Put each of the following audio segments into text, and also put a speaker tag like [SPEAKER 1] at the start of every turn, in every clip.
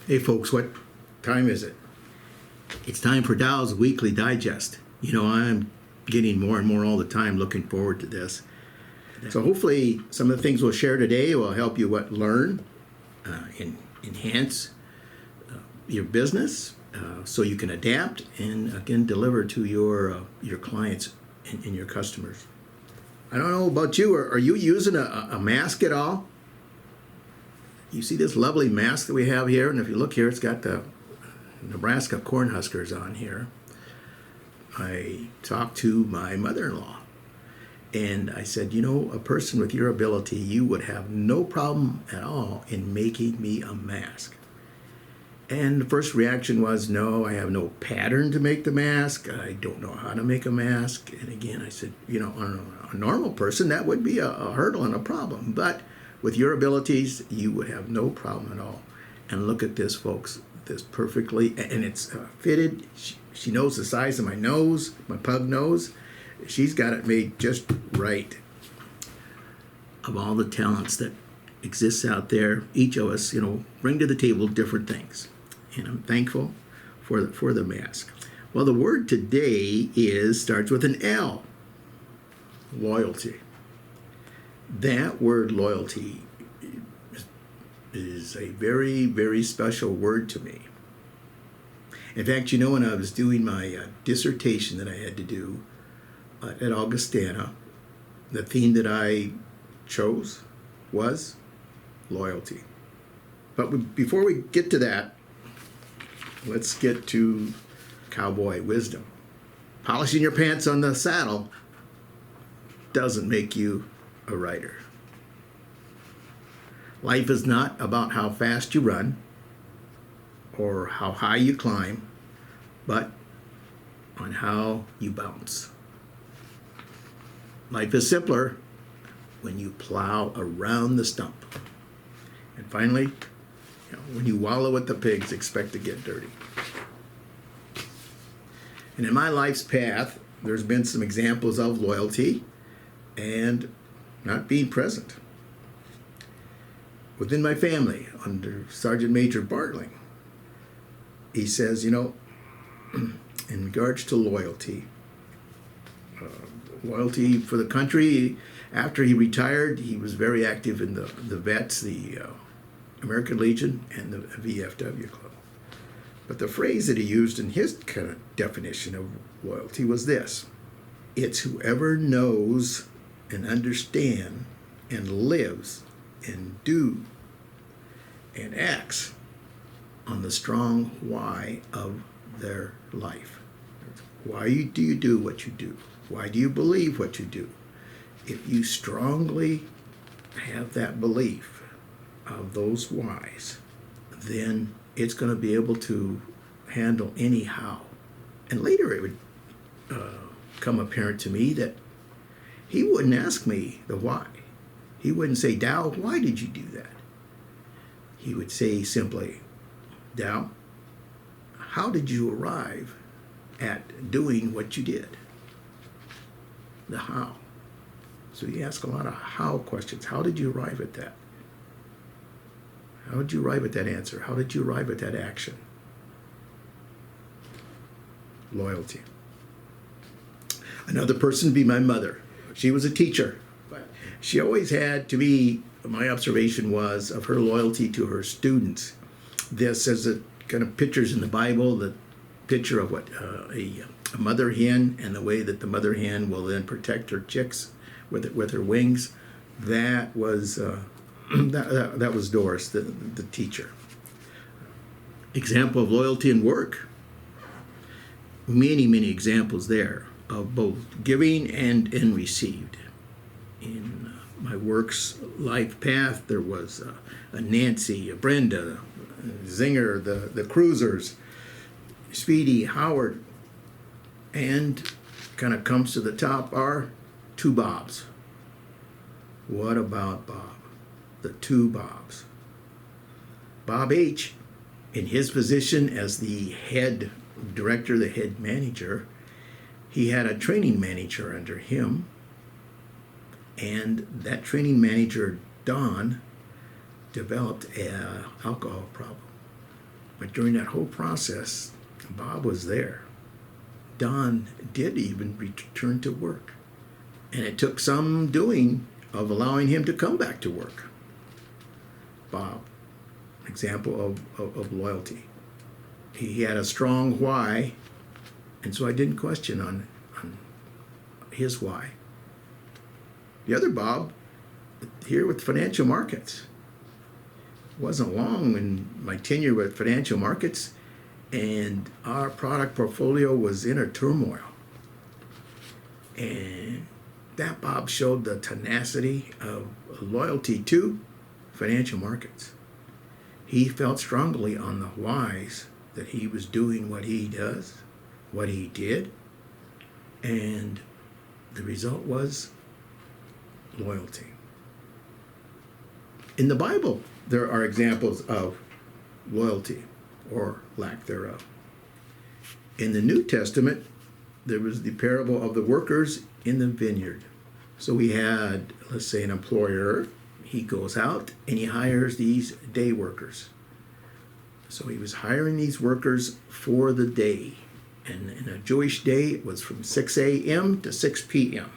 [SPEAKER 1] Hey folks, what time is it? It's time for Dow's Weekly Digest. You know, I'm getting more and more all the time looking forward to this. So hopefully some of the things we'll share today will help you learn, enhance your business so you can adapt and again deliver to your clients and your customers. I don't know about you, are you using a mask at all? You see this lovely mask that we have here, and if you look here, it's got the Nebraska Cornhuskers on here. I talked to my mother-in-law, and I said, you know, a person with your ability, you would have no problem at all in making me a mask. And the first reaction was, no, I have no pattern to make the mask. I don't know how to make a mask. And again, I said, you know, on a normal person, that would be a hurdle and a problem. But with your abilities, you would have no problem at all. And look at this, folks. This perfectly, and it's fitted. She knows the size of my nose, my pug nose. She's got it made just right. Of all the talents that exists out there, each of us, you know, bring to the table different things. And I'm thankful for the mask. Well, the word today starts with an L. Loyalty. That word loyalty is a very, very special word to me. In fact, you know, when I was doing my dissertation that I had to do at Augustana, the theme that I chose was loyalty. But before we get to that, let's get to Cowboy Wisdom. Polishing your pants on the saddle doesn't make you a rider. Life is not about how fast you run or how high you climb, but on how you bounce. Life is simpler when you plow around the stump. And finally, you know, when you wallow with the pigs, expect to get dirty. And in my life's path, there's been some examples of loyalty and not being present. Within my family, under Sergeant Major Bartling, he says, you know, in regards to loyalty for the country, after he retired, he was very active in the vets, the American Legion, and the VFW Club. But the phrase that he used in his kind of definition of loyalty was this: it's whoever knows and understands and lives and do and acts on the strong why of their life. Why do you do what you do? Why do you believe what you do? If you strongly have that belief of those whys, then it's going to be able to handle any how. And later it would come apparent to me that he wouldn't ask me the why. He wouldn't say, Dow, why did you do that? He would say simply, Dow, how did you arrive at doing what you did? The how. So he asked a lot of how questions. How did you arrive at that? How did you arrive at that answer? How did you arrive at that action? Loyalty. Another person would be my mother. She was a teacher. But she always had, to me, my observation was of her loyalty to her students. This as a kind of pictures in the Bible, the picture of what a mother hen and the way that the mother hen will then protect her chicks with her wings. That was that was Doris, the teacher. Example of loyalty in work. Many, many examples there of both giving and received. In my work's life path, there was a Nancy, a Brenda, a Zinger, the Cruisers, Speedy, Howard, and kind of comes to the top are two Bobs. What about Bob? The two Bobs. Bob H., in his position as the head director, the head manager, he had a training manager under him, and that training manager, Don, developed an alcohol problem. But during that whole process, Bob was there. Don did even return to work. And it took some doing of allowing him to come back to work. Bob, example of loyalty. He had a strong why, and so I didn't question on his why. The other Bob, here with financial markets. It wasn't long in my tenure with financial markets, and our product portfolio was in a turmoil. And that Bob showed the tenacity of loyalty to financial markets. He felt strongly on the whys that he was doing what he does, what he did, and the result was loyalty. In the Bible, there are examples of loyalty or lack thereof. In the New Testament, there was the parable of the workers in the vineyard. So we had, let's say, an employer. He goes out and he hires these day workers. So he was hiring these workers for the day. And in a Jewish day, it was from 6 a.m. to 6 p.m.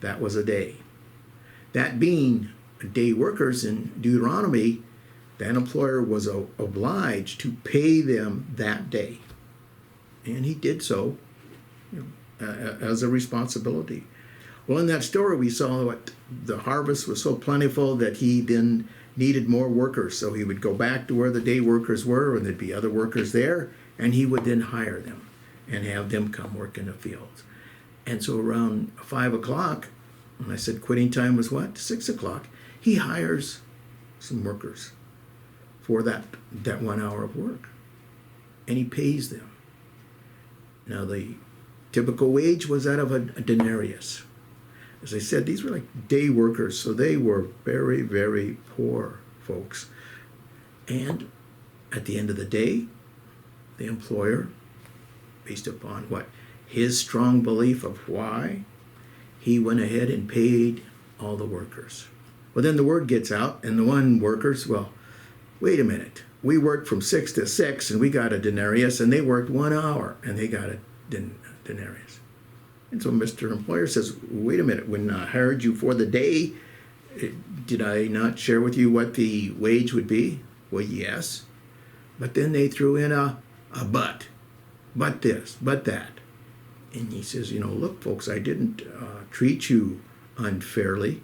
[SPEAKER 1] That was a day. That being day workers in Deuteronomy, that employer was obliged to pay them that day. And he did so, as a responsibility. Well, in that story, we saw what the harvest was so plentiful that he then needed more workers. So he would go back to where the day workers were, and there'd be other workers there, and he would then hire them and have them come work in the fields. And so around 5 o'clock, and I said quitting time was what? 6 o'clock. He hires some workers for that 1 hour of work, and he pays them. Now, the typical wage was that of a denarius. As I said, these were like day workers, so they were very, very poor folks. And at the end of the day, the employer, based upon what? His strong belief of why, he went ahead and paid all the workers. Well, then the word gets out, and the one workers, well, wait a minute. We worked from 6 to 6, and we got a denarius, and they worked 1 hour, and they got a denarius. And so Mr. Employer says, wait a minute, when I hired you for the day, did I not share with you what the wage would be? Well, yes. But then they threw in a but this, but that. And he says, look, folks, I didn't treat you unfairly.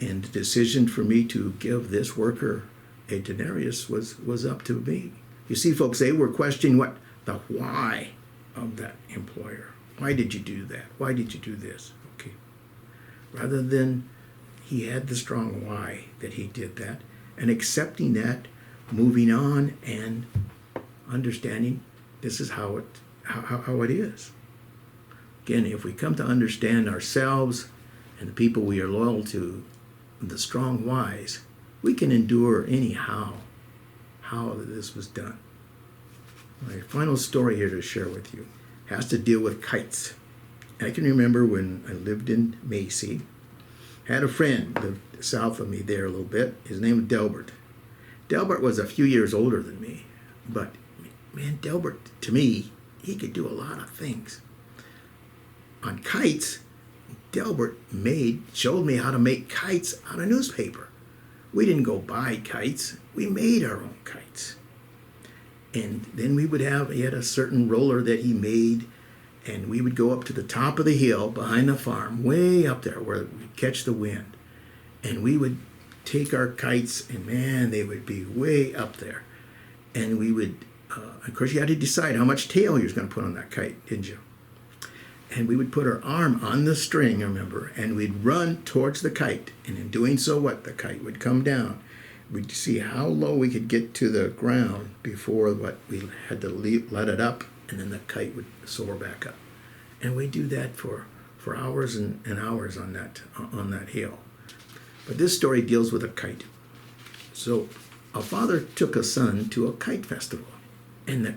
[SPEAKER 1] And the decision for me to give this worker a denarius was up to me. You see, folks, they were questioning what the why of that employer. Why did you do that? Why did you do this? Okay. Rather than he had the strong why that he did that, and accepting that, moving on, and understanding this is how it is. Again, if we come to understand ourselves and the people we are loyal to, the strong whys, we can endure anyhow how this was done. My final story here to share with you has to deal with kites. I can remember when I lived in Macy, had a friend lived south of me there a little bit. His name was Delbert. Delbert was a few years older than me, but man, Delbert, to me, he could do a lot of things. On kites, Delbert showed me how to make kites out of newspaper. We didn't go buy kites, we made our own kites. And then he had a certain roller that he made, and we would go up to the top of the hill behind the farm, way up there where we'd catch the wind. And we would take our kites, and man, they would be way up there. And we would, of course, you had to decide how much tail you was going to put on that kite, didn't you? And we would put our arm on the string, remember, and we'd run towards the kite. And in doing so, the kite would come down. We'd see how low we could get to the ground before we had to let it up, and then the kite would soar back up. And we'd do that for hours and hours on that hill. But this story deals with a kite. So a father took a son to a kite festival, and the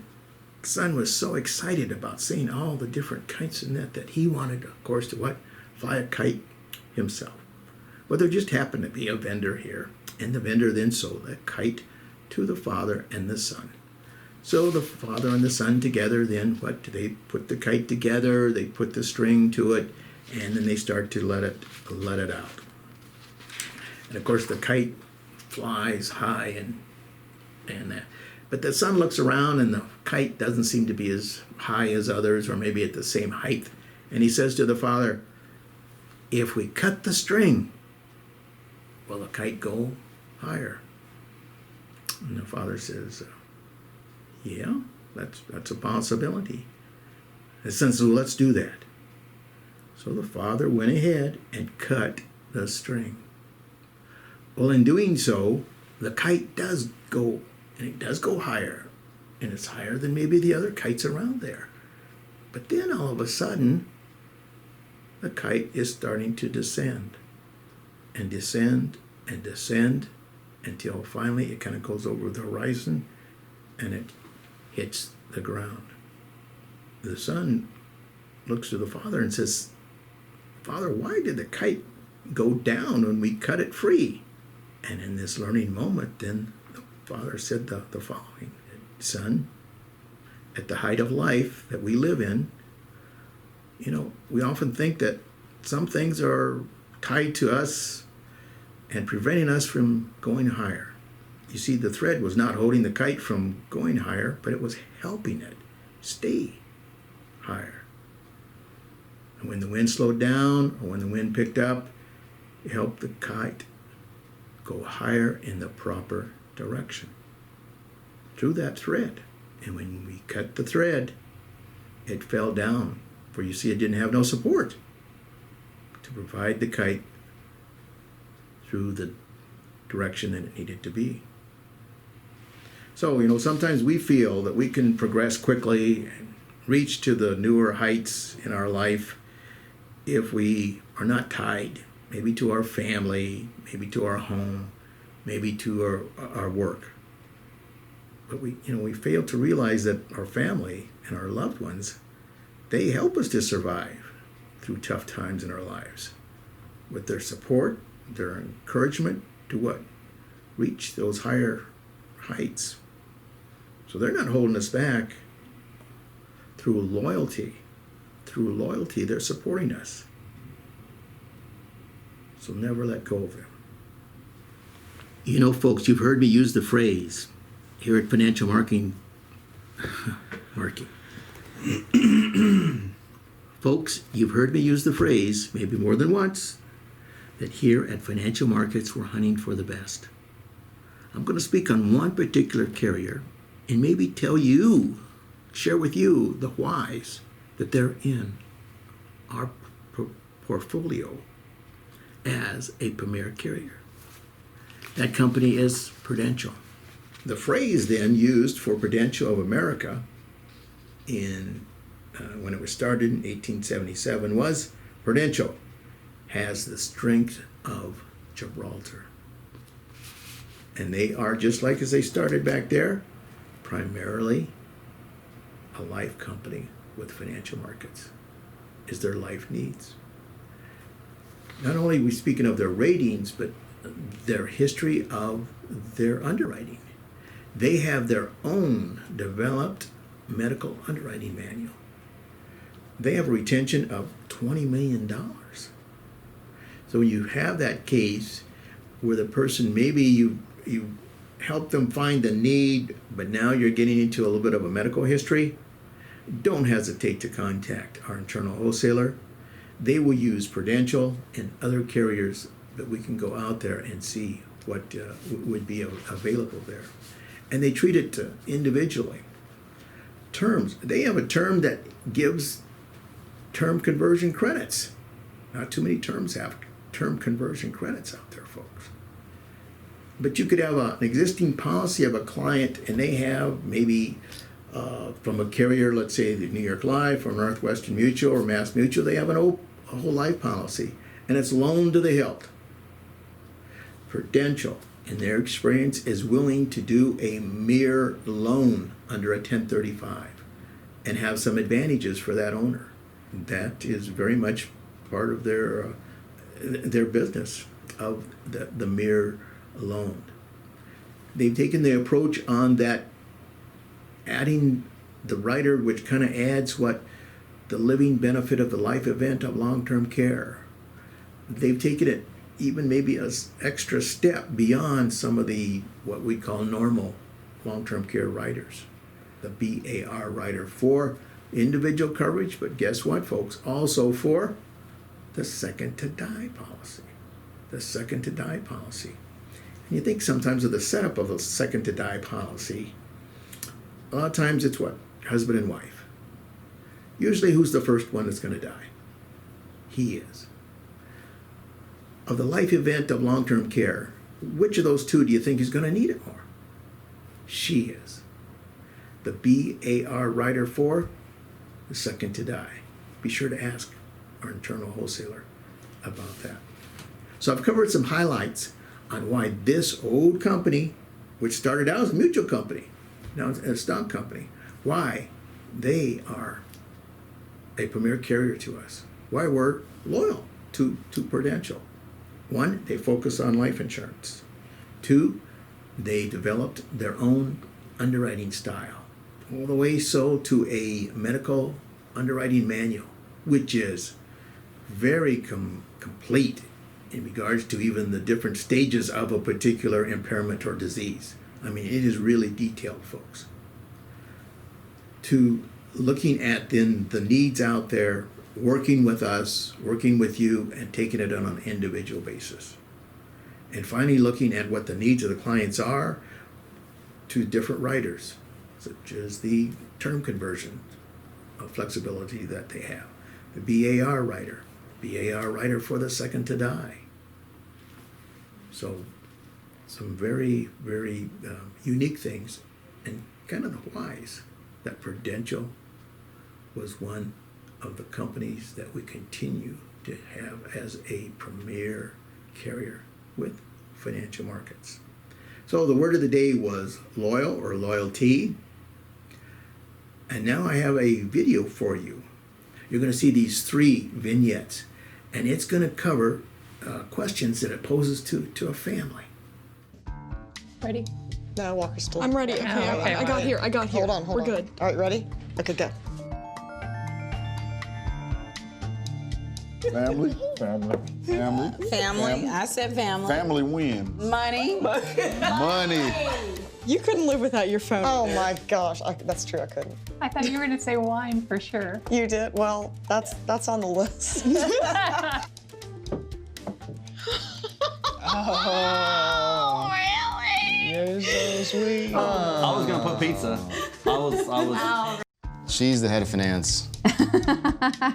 [SPEAKER 1] son was so excited about seeing all the different kites in that he wanted, of course, to fly a kite himself. Well, there just happened to be a vendor here, and the vendor then sold a kite to the father and the son. So the father and the son together, then what? They put the kite together, they put the string to it, and then they start to let it out. And of course the kite flies high and that. But the son looks around and the kite doesn't seem to be as high as others, or maybe at the same height. And he says to the father, if we cut the string, will the kite go higher? And the father says, yeah, that's a possibility. And so let's do that. So the father went ahead and cut the string. Well, in doing so, the kite does go, and it does go higher. And it's higher than maybe the other kites around there. But then all of a sudden, the kite is starting to descend and descend and descend until finally it kind of goes over the horizon and it hits the ground. The son looks to the father and says, Father, why did the kite go down when we cut it free? And in this learning moment, then the father said the following, Son, at the height of life that we live in, we often think that some things are tied to us and preventing us from going higher. You see, the thread was not holding the kite from going higher, but it was helping it stay higher. And when the wind slowed down or when the wind picked up, it helped the kite go higher in the proper direction through that thread. And when we cut the thread, it fell down. For you see, it didn't have no support to provide the kite through the direction that it needed to be. So, sometimes we feel that we can progress quickly and reach to the newer heights in our life if we are not tied, maybe to our family, maybe to our home, maybe to our work. But we fail to realize that our family and our loved ones, they help us to survive through tough times in our lives. With their support, their encouragement to what? Reach those higher heights. So they're not holding us back. Through loyalty, they're supporting us. So never let go of them. Folks, you've heard me use the phrase here at Financial Marketing. Folks, you've heard me use the phrase, maybe more than once, that here at Financial Markets we're hunting for the best. I'm going to speak on one particular carrier and maybe share with you the whys that they're in our portfolio as a premier carrier. That company is Prudential. The phrase then used for Prudential of America when it was started in 1877 was, Prudential has the strength of Gibraltar. And they are, just like as they started back there, primarily a life company with financial markets, is their life needs. Not only are we speaking of their ratings, but their history of their underwriting. They have their own developed medical underwriting manual. They have a retention of $20 million. So when you have that case where the person, maybe you help them find the need, but now you're getting into a little bit of a medical history, don't hesitate to contact our internal wholesaler. They will use Prudential and other carriers that we can go out there and see what would be available there. And they treat it individually. Terms. They have a term that gives term conversion credits. Not too many terms have term conversion credits out there, folks. But you could have an existing policy of a client, and they have maybe from a carrier, let's say the New York Life or Northwestern Mutual or Mass Mutual, they have a whole life policy, and it's loan to the hilt. Prudential, in their experience, is willing to do a mere loan under a 1035 and have some advantages for that owner. That is very much part of their business of the mere loan. They've taken the approach on that adding the rider, which kind of adds what the living benefit of the life event of long-term care. They've taken it even maybe an extra step beyond some of the what we call normal long-term care riders. The BAR rider for individual coverage, but guess what, folks? Also for the second to die policy. The second to die policy. And you think sometimes of the setup of the second to die policy, a lot of times it's what? Husband and wife. Usually who's the first one that's going to die? He is. Of the life event of long-term care, which of those two do you think is going to need it more? She is. The BAR rider for the second to die. Be sure to ask our internal wholesaler about that. So I've covered some highlights on why this old company, which started out as a mutual company, now it's a stock company, why they are a premier carrier to us. Why we're loyal to Prudential. One, they focus on life insurance. Two, they developed their own underwriting style, all the way so to a medical underwriting manual, which is very complete in regards to even the different stages of a particular impairment or disease. I mean, it is really detailed, folks. To looking at then the needs out there, working with us, working with you, and taking it on an individual basis. And finally looking at what the needs of the clients are to different riders, such as the term conversion of flexibility that they have. The BAR rider for the second to die. So some very, very unique things, and kind of the whys that Prudential was one of the companies that we continue to have as a premier carrier with financial markets. So the word of the day was loyal or loyalty. And now I have a video for you. You're going to see these 3 vignettes, and it's going to cover questions that it poses to a family.
[SPEAKER 2] Ready?
[SPEAKER 3] No, Walker's still.
[SPEAKER 2] I'm ready. Okay,
[SPEAKER 3] okay.
[SPEAKER 2] I got here.
[SPEAKER 3] Hold on.
[SPEAKER 2] We're good.
[SPEAKER 3] All right, ready? Okay, go.
[SPEAKER 4] Family.
[SPEAKER 5] I said family.
[SPEAKER 4] Family wins.
[SPEAKER 5] Money.
[SPEAKER 4] Money.
[SPEAKER 2] You couldn't live without your phone.
[SPEAKER 3] Oh my gosh, that's true. I couldn't.
[SPEAKER 6] I thought you were going to say wine for sure.
[SPEAKER 3] You did. Well, that's on the list.
[SPEAKER 4] Oh,
[SPEAKER 5] really?
[SPEAKER 4] you're so sweet.
[SPEAKER 7] I was gonna put pizza. I was.
[SPEAKER 8] She's the head of finance.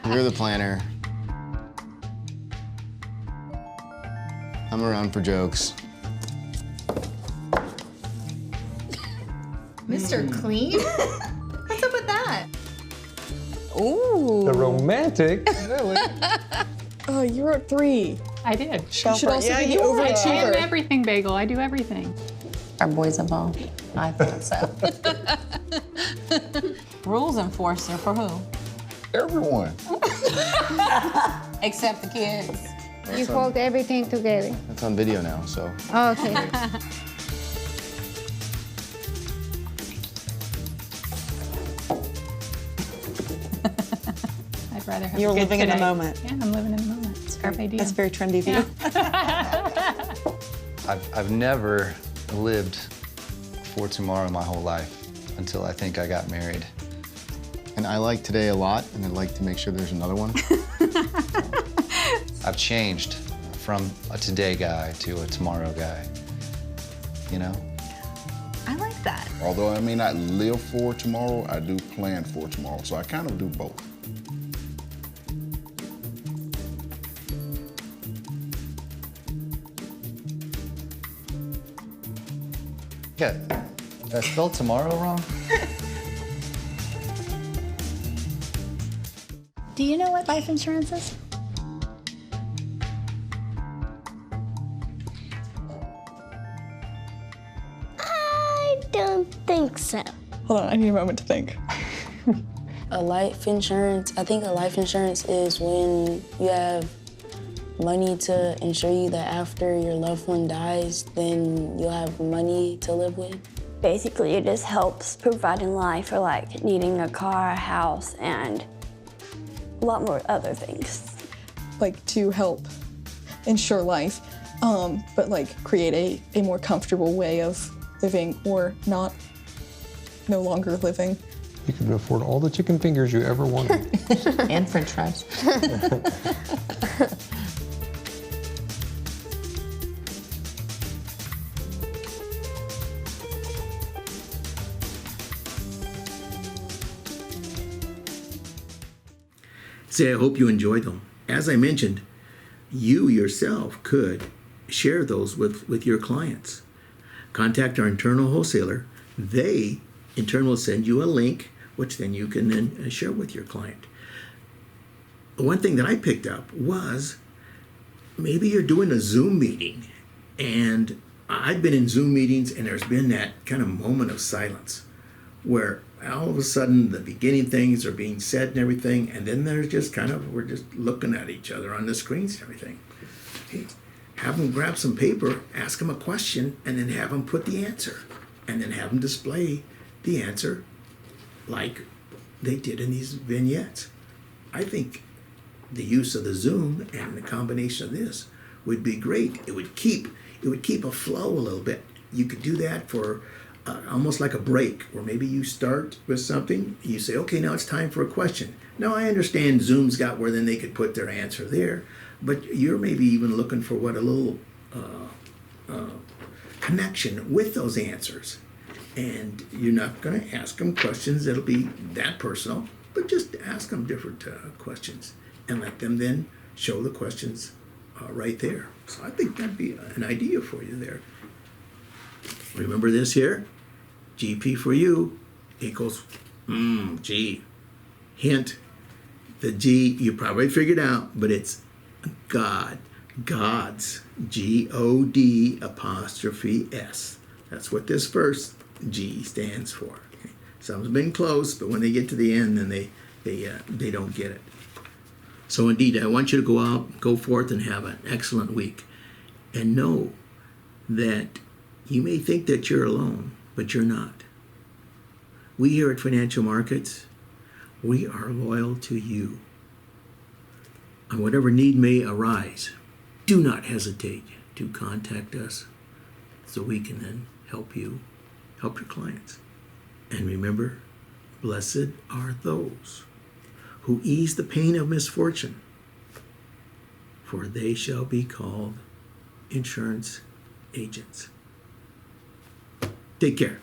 [SPEAKER 8] You're the planner. I'm around for jokes.
[SPEAKER 9] Mr. Clean? What's up with that?
[SPEAKER 5] Ooh.
[SPEAKER 10] The romantic.
[SPEAKER 4] Really?
[SPEAKER 2] Oh, you're at 3.
[SPEAKER 6] I did.
[SPEAKER 2] You should also
[SPEAKER 3] Yeah,
[SPEAKER 2] be the
[SPEAKER 3] you are.
[SPEAKER 6] I am
[SPEAKER 2] overachiever.
[SPEAKER 6] everything, Bagel. I do everything.
[SPEAKER 5] Our boys a ball. I thought so. Rules enforcer for who?
[SPEAKER 4] Everyone.
[SPEAKER 5] Except the kids.
[SPEAKER 9] You hold everything together.
[SPEAKER 8] That's on video now, so.
[SPEAKER 9] Oh, okay.
[SPEAKER 6] I'd rather have
[SPEAKER 3] You're
[SPEAKER 6] a good
[SPEAKER 3] living in the
[SPEAKER 6] today.
[SPEAKER 3] moment.
[SPEAKER 6] Yeah, I'm living in the moment. Scarpe diem.
[SPEAKER 3] That's very trendy of you.
[SPEAKER 8] I've never lived for tomorrow my whole life until I think I got married. And I like today a lot, and I'd like to make sure there's another one. I've changed from a today guy to a tomorrow guy, you know?
[SPEAKER 9] I like that.
[SPEAKER 4] Although I may not live for tomorrow, I do plan for tomorrow. So I kind of do both.
[SPEAKER 8] Yeah, I spelled tomorrow wrong?
[SPEAKER 9] Do you know what life insurance is? I don't think so.
[SPEAKER 2] Hold on, I need a moment to think.
[SPEAKER 11] A life insurance, I think a life insurance is when you have money to ensure you that after your loved one dies, then you'll have money to live with.
[SPEAKER 9] Basically, it just helps provide in life for like needing a car, a house, and a lot more other things.
[SPEAKER 2] Like to help insure life, but like create a more comfortable way of living or not, no longer living.
[SPEAKER 10] You could afford all the chicken fingers you ever wanted.
[SPEAKER 5] And french fries.
[SPEAKER 1] Say, I hope you enjoyed them. As I mentioned, you yourself could share those with your clients. Contact our internal wholesaler. They, in turn, will send you a link, which then you can then share with your client. One thing that I picked up was maybe you're doing a Zoom meeting, and I've been in Zoom meetings, and there's been that kind of moment of silence where all of a sudden the beginning things are being said and everything, and then there's just kind of, we're just looking at each other on the screens and everything. Hey, have them grab some paper, ask them a question, and then have them put the answer, and then have them display the answer like they did in these vignettes. I think the use of the Zoom and the combination of this would be great. It would keep a flow a little bit. You could do that for almost like a break, where maybe you start with something, you say, okay, now it's time for a question. Now I understand Zoom's got where then they could put their answer there, but you're maybe even looking for what a little connection with those answers. And you're not going to ask them questions that'll be that personal, but just ask them different questions and let them then show the questions right there. So I think that'd be an idea for you there. Remember this here? GP for you equals G. Hint, the G you probably figured out, but it's God. God's. G-O-D apostrophe S. That's what this first G stands for. Some's been close, but when they get to the end, then they don't get it. So indeed, I want you to go out, go forth, and have an excellent week, and know that you may think that you're alone, but you're not. We here at Financial Markets, we are loyal to you. And whatever need may arise, do not hesitate to contact us so we can then help you, help your clients. And remember, blessed are those who ease the pain of misfortune, for they shall be called insurance agents. Take care.